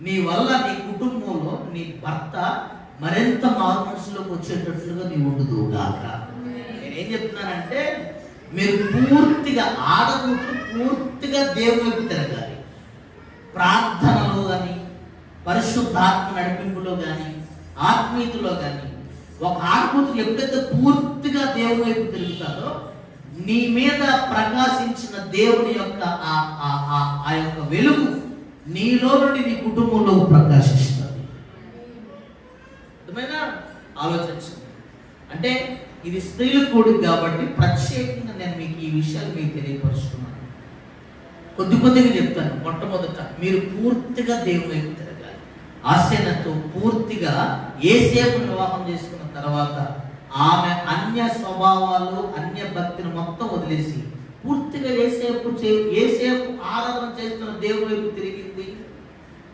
నీ వల్ల నీ కుటుంబంలో నీ భర్త మరింత మారు మనసులోకి వచ్చేటట్లుగా నీ ఉండుదు గాక. నేనేం చెప్తున్నానంటే, మీరు పూర్తిగా ఆడకూతురు పూర్తిగా దేవుని వైపు తిరగాలి. ప్రార్థనలో కానీ, పరిశుద్ధాత్మ నడిపింపులో కానీ, ఆత్మీయతలో కానీ. ఒక ఆడకూతురు ఎప్పుడైతే పూర్తిగా దేవుని వైపు తిరుగుతారో, నీ మీద ప్రకాశించిన దేవుని యొక్క ఆ యొక్క వెలుగు నీలో నుండి నీ కుటుంబంలో ప్రకాశిస్తుంది. అర్థమైనా? ఆలోచించండి. అంటే ఇది స్త్రీల కూడిక కాబట్టి ప్రత్యేకంగా నేను మీకు ఈ విషయాలు మీకు తెలియపరుస్తున్నాను. కొద్దిగా చెప్తాను. మొట్టమొదట మీరు పూర్తిగా దేవుని వైపు తిరగాలి. ఆశనతో పూర్తిగా యేసేపు వివాహం చేసుకున్న తర్వాత ఆమె అన్య స్వభావాలు, అన్య భక్తిని మొత్తం వదిలేసి పూర్తిగా యేసేపు ఆరాధన చేస్తున్న దేవుని వైపు తిరిగింది.